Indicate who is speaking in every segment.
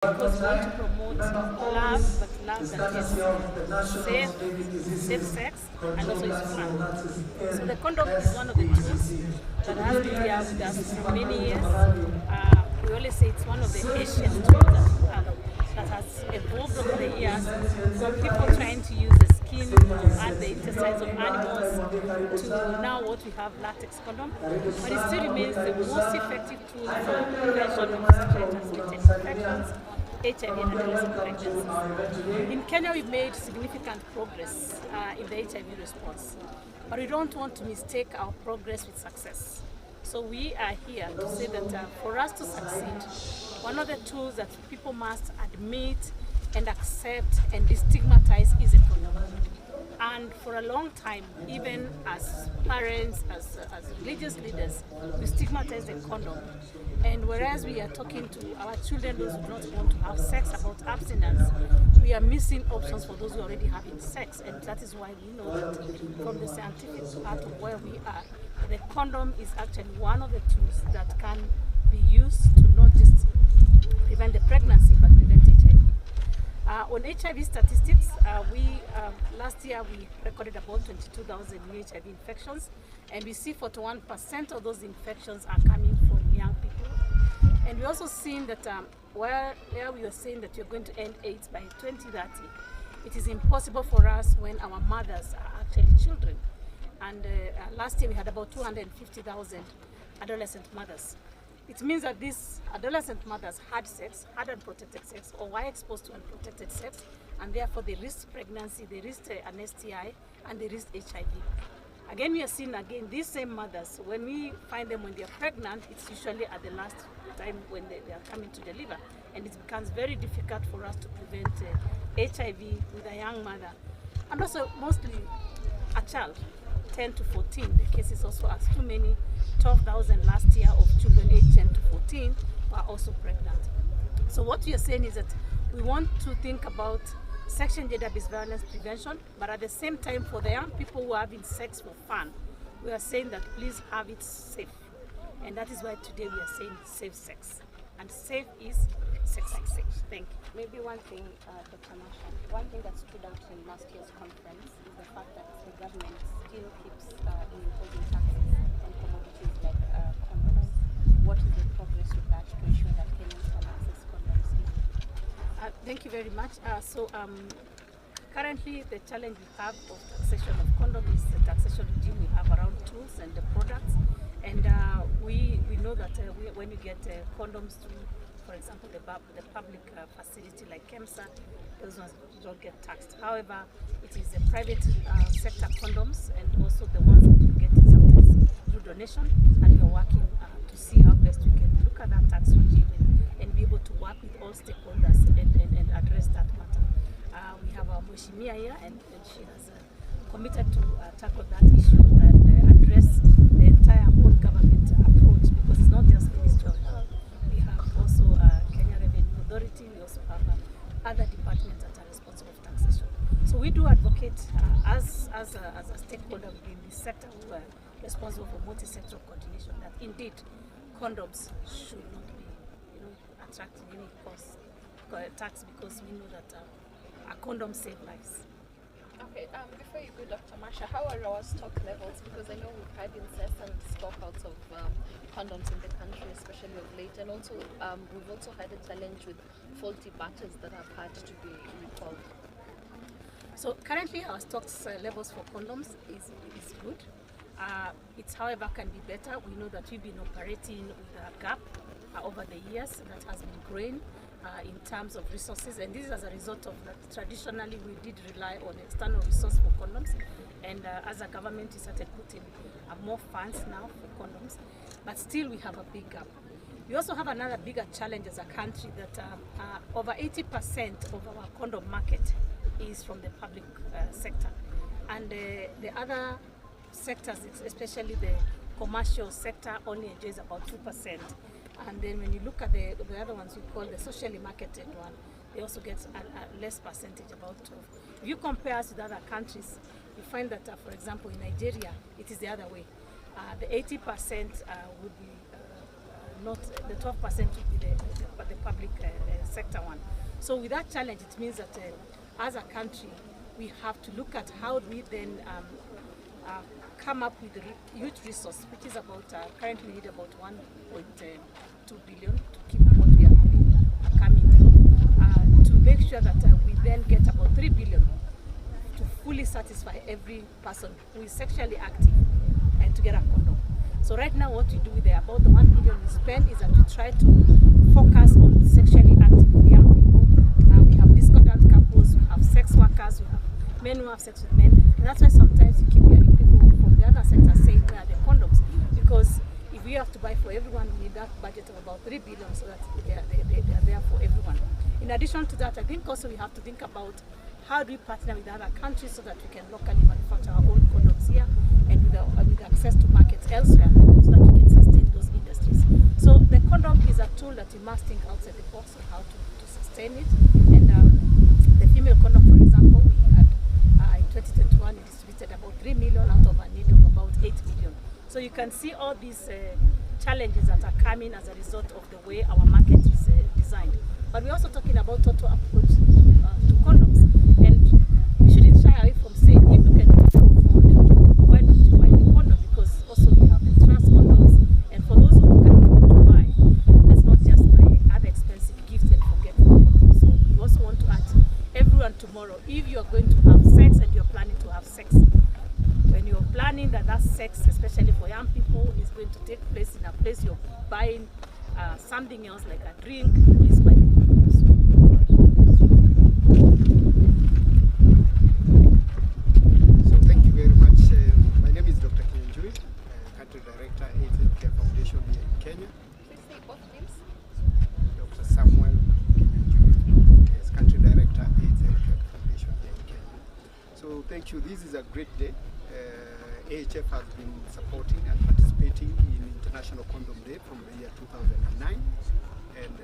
Speaker 1: because we want to promote love, but love that is safe sex, and also is fun. So the condom is one of the tools that has been there with us for many years. We always say it's one of the ancient tools that has evolved over the years from people trying to use the skin and the intestines of animals to now what we have, latex condom. But it still remains the most effective tool for prevention of sexually transmitted infections, HIV and adolescent pregnancies. In Kenya, we've made significant progress in the HIV response, but we don't want to mistake our progress with success. So we are here to say that for us to succeed, one of the tools that people must admit and accept and destigmatize is a condom. And for a long time, even as parents, as religious leaders, we stigmatize the condom. And whereas we are talking to our children, those who do not want to have sex, about abstinence, we are missing options for those who are already having sex. And that is why we know that from the scientific part of where we are, the condom is actually one of the tools that can be used to not just prevent the pregnancy, but prevent HIV. On HIV statistics, last year we recorded about 22,000 new HIV infections, and we see 41% of those infections are coming from young people. And we also seen that where we were saying that we're going to end AIDS by 2030, it is impossible for us when our mothers are actually children. And last year we had about 250,000 adolescent mothers. It means that these adolescent mothers had unprotected sex, or were exposed to unprotected sex, and therefore they risked pregnancy, they risked an STI, and they risked HIV. Again, we are seeing these same mothers, when we find them when they are pregnant, it's usually at the last time when they are coming to deliver. And it becomes very difficult for us to prevent HIV with a young mother. And also mostly a child, 10 to 14. The cases also are too many. 12,000 last year of children aged 10 to 14 were also pregnant. So what we are saying is that we want to think about sexual and gender-based violence prevention, but at the same time, for the young people who are having sex for fun, we are saying that please have it safe. And that is why today we are saying safe sex. And safe is sex like safe. Thank you.
Speaker 2: Maybe one thing, Dr. Masha, one thing that stood out in last year's conference is the fact that the government still keeps imposing taxes on commodities like condoms. What is the progress with that to ensure that Kenyans can access condoms easily?
Speaker 1: Thank you very much. Currently, the challenge we have of taxation of condom is the taxation regime we have around tools and the products. And we know that when you get condoms through, for example, the public facility like KEMSA, those ones don't get taxed. However, it is the private sector condoms and also the ones that we get sometimes through donation, and we are working to see how best we can look at that tax regime and be able to work with all stakeholders and address that matter. We have our Mheshimiwa here, and she has committed to tackle that issue and address the entire whole government approach, because it's not just Ministry of Health. We have also Kenya Revenue Authority. We also have other departments that are responsible for taxation. So we do advocate as a stakeholder within this sector who are responsible for multi-sectoral coordination that indeed condoms should not be attracting any cost tax, because we know that a condom saves lives.
Speaker 3: Okay, before you go, Dr. Masha, how are our stock levels? Because I know we've had incessant stock outs of condoms in the country, especially of late, and also we've also had a challenge with faulty batters that have had to be recalled.
Speaker 1: So currently our stocks levels for condoms is good. It, however, can be better. We know that we've been operating with a gap over the years that has been growing in terms of resources, and this is as a result of that. Traditionally, we did rely on external resource for condoms, and as a government, we started putting more funds now for condoms, but still we have a big gap. We also have another bigger challenge as a country that over 80% of our condom market is from the public sector, and the other sectors, especially the commercial sector, only enjoys about 2%. And then when you look at the other ones we call the socially marketed one, they also get a less percentage, about 12. If you compare us with other countries, you find that, for example, in Nigeria, it is the other way. The 80% would be not the 12% would be the public sector one. So with that challenge, it means that as a country, we have to look at how we then come up with a huge resource, which is about, currently we need about 1.2 billion to keep what we are coming through, to make sure that we then get about 3 billion to fully satisfy every person who is sexually active and to get a condom. So right now what we do with about the 1 billion we spend is that we try to focus on sexually active young people. We have discordant couples, we have sex workers, we have men who have sex with men. And that's why sometimes you keep hearing people from the other sector saying where are the condoms, because if we have to buy for everyone, we need that budget of about 3 billion so that they are there for everyone. In addition to that, I think also we have to think about how do we partner with other countries so that we can locally manufacture our own condoms here and with access to markets elsewhere so that we can sustain those industries. So the condom is a tool that you must think outside the box on how to sustain it. And the female condom, for example, we had in 2021 we distributed about 3 million out of a need of about 8 million. So you can see all these challenges that are coming as a result of the way our market is designed. But we're also talking about total approach to condoms. And we shouldn't shy away from saying if you can afford, why don't you buy the condom? Because also we have the trans condoms. And for those who can afford to buy, let's not just buy other expensive gifts and forget the condom. So we also want to ask everyone tomorrow, if you are going to have sex and you're planning to have sex, when you're planning that sex, especially for young people, is going to take place in a place you're buying something else like a drink, please buy the condoms.
Speaker 4: So thank you very much. My name is Dr. Kinyanjui, Country Director, AIDS Healthcare Foundation here in Kenya.
Speaker 3: Please say both names.
Speaker 4: Dr. Samuel Kinyanjui is Country Director, AIDS Healthcare Foundation here in Kenya. So thank you. This is a great day. AHF has been supporting and participating in International Condom Day from the year 2009. And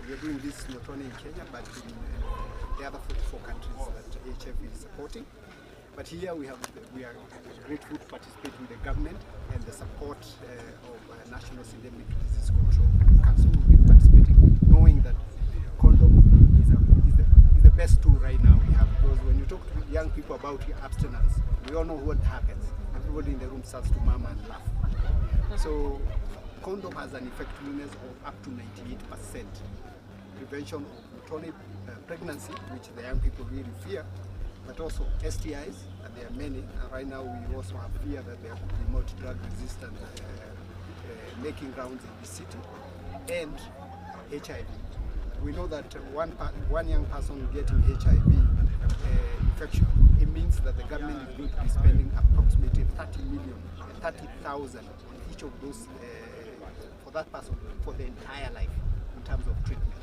Speaker 4: we are doing this not only in Kenya, but in the other 44 countries that AHF is supporting. But here we are grateful to participate with the government and the support of National Syndemic Disease Control Council. We've been participating, knowing that condom is the best tool right now we have. Because when you talk to young people about abstinence, we all know what happens. Everybody in the room starts to murmur and laugh. So condom has an effectiveness of up to 98% prevention of not only pregnancy, which the young people really fear, but also STIs, and there are many. And right now we also have fear that there could be multi-drug resistant making rounds in the city, and HIV. We know that one young person getting HIV infection, it means that the government is going to be spending approximately 30,000 on each of those for that person for the entire life in terms of treatment.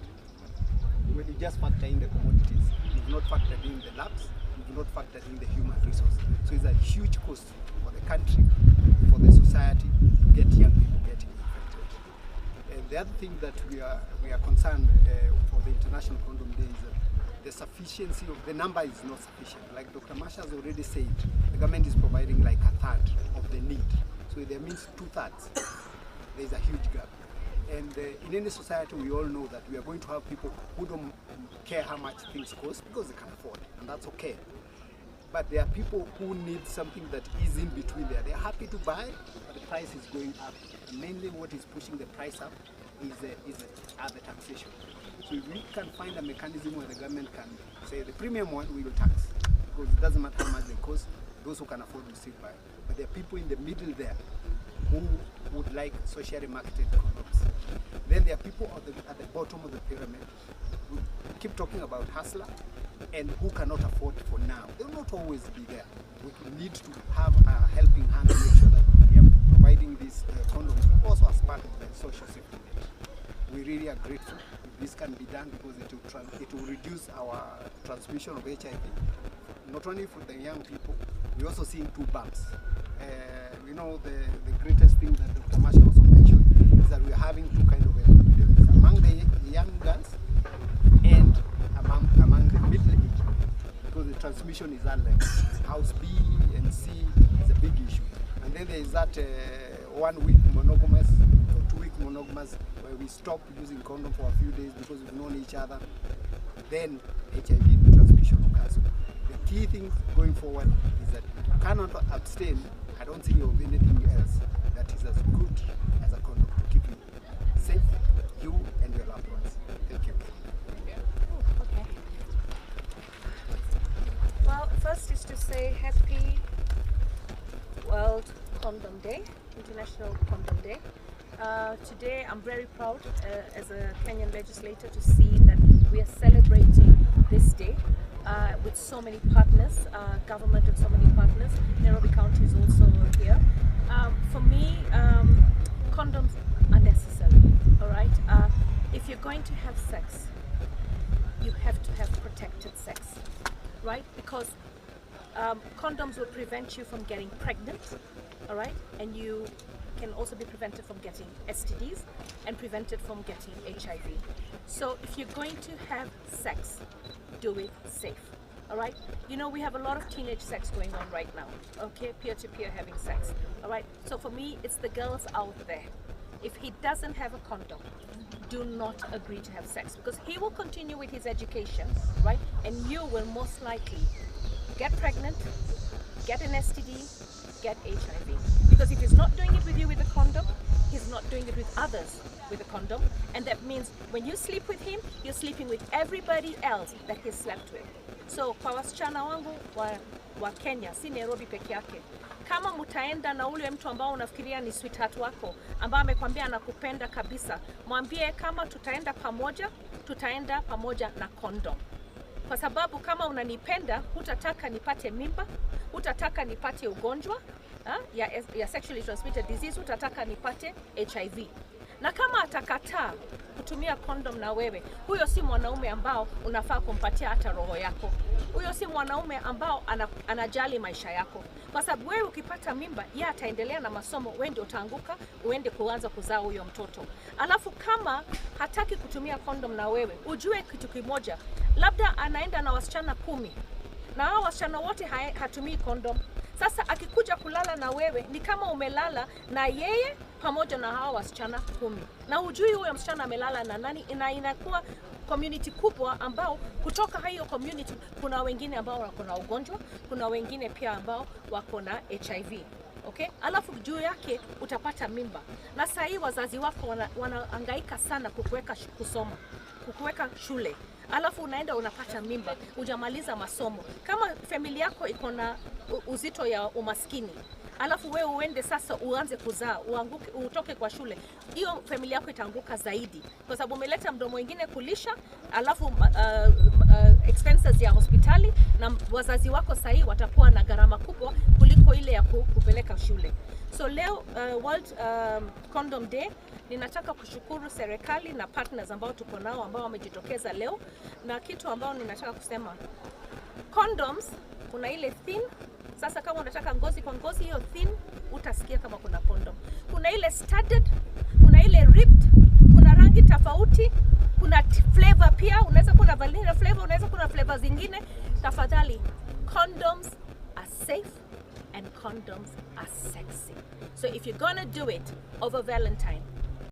Speaker 4: When you just factor in the commodities, you've not factored in the labs, you've not factored in the human resource. So it's a huge cost for the country, for the society to get young people getting infected. And the other thing that we are concerned for the International Condom Day is that the sufficiency of the number is not sufficient. Like Dr. Masha has already said, the government is providing like a third of the need. So that means 2/3. There's a huge gap. And in any society, we all know that we are going to have people who don't care how much things cost because they can afford, and that's okay. But there are people who need something that is in between there. They're happy to buy, but the price is going up. And mainly what is pushing the price up is the taxation. So if we can find a mechanism where the government can say the premium one we will tax, because it doesn't matter how much they cost, those who can afford will still buy. But there are people in the middle there who would like socially marketed condoms. Then there are people at the bottom of the pyramid who keep talking about hustler and who cannot afford for now. They will not always be there. We need to have a helping hand to make sure that we are providing these condoms also as part of the social safety net. We really are grateful if this can be done because it will reduce our transmission of HIV. Not only for the young people, we're also seeing 2 bumps. You know, the greatest thing that Dr. Masha also mentioned is that we're having 2 kinds of epidemics among the young girls and among the middle age, because the transmission is unlike. House B and C is a big issue. And then there is that 1 week monogamous or 2 week monogamous, where we stop using condom for a few days because we've known each other, then HIV transmission occurs. The key thing going forward is that you cannot abstain. I don't think of anything else that is as good as a condom to keep you safe, you and your loved ones. Thank you.
Speaker 1: Okay. Well, first is to say happy World Condom Day, International Condom Day. Today I'm very proud as a Kenyan legislator to see that we are celebrating this day with so many partners, government and so many partners. Nairobi County is also here. For me, condoms are necessary, all right? If you're going to have sex, you have to have protected sex, right? Because condoms will prevent you from getting pregnant, all right? And you can also be prevented from getting STDs and prevented from getting HIV. So if you're going to have sex, do it safe, all right? You know, we have a lot of teenage sex going on right now, okay? Peer-to-peer having sex, all right? So for me, it's the girls out there. If he doesn't have a condom, do not agree to have sex, because he will continue with his education, right? And you will most likely get pregnant, get an STD, get HIV. Because if he's not doing it with you with a condom, he's not doing it with others with a condom. And that means when you sleep with him, you're sleeping with everybody else that he slept with. So kwa wasichana wangu wa Kenya, si Nairobi peke yake, kama mutaenda na ule mtu ambao unafikiria ni sweetheart wako, ambao amekwambia anakupenda kabisa, mwambie kama tutaenda pamoja na condom. Kwa sababu kama unanipenda, hutataka nipate mimba, hutataka nipate ugonjwa ya sexually transmitted disease, hutataka nipate HIV. Na kama atakataa kutumia condom na wewe, huyo si mwanaume ambao unafaa kumpatia hata roho yako. Huyo si mwanaume ambao anajali maisha yako. Kwa sababu wewe ukipata mimba, yeye ataendelea na masomo, wewe ndio utaanguka, uende kuanza kuzaa huyo mtoto. Alafu kama hataki kutumia condom na wewe, ujue kitu kimoja, labda anaenda na wasichana 10. Na hao wasichana wote hatumii condom. Sasa akikuja kulala na wewe, ni kama umelala na yeye pamoja na hao wasichana 10. Na hujui huyo msichana amelala na nani, inakuwa community kubwa ambao kutoka hiyo community kuna wengine ambao wako na ugonjwa, kuna wengine pia ambao wako na HIV. Okay? Alafu juu yake utapata mimba. Na sasa hii wazazi wako wanahangaika sana kukuweka kusoma, kukuweka shule. Alafu unaenda unapata mimba, hujamaliza masomo. Kama familia yako iko na uzito ya umaskini, alafu wewe uende sasa uanze kuzaa, utoke kwa shule, hiyo familia yako itaanguka zaidi, kwa sababu umeleta mdomo mwingine kulisha, alafu expenses ya hospitali, na wazazi wako sahi watakuwa na gharama kubwa kuliko ile ya kupeleka shule. So leo World Condom Day, ninataka kushukuru serikali na partners ambao tuko nao ambao wamejitokeza leo, na kitu ambao ninataka kusema, condoms kuna ile thin. Sasa kama unataka ngozi kwa ngozi, hiyo thin utasikia kama kuna condom. Kuna ile studded, kuna ile ribbed, kuna rangi tofauti, kuna flavor pia, unaweza kuna vanilla flavor, unaweza kuna flavor zingine. Tafadhali, condoms are safe and condoms are sexy. So if you're gonna do it over Valentine,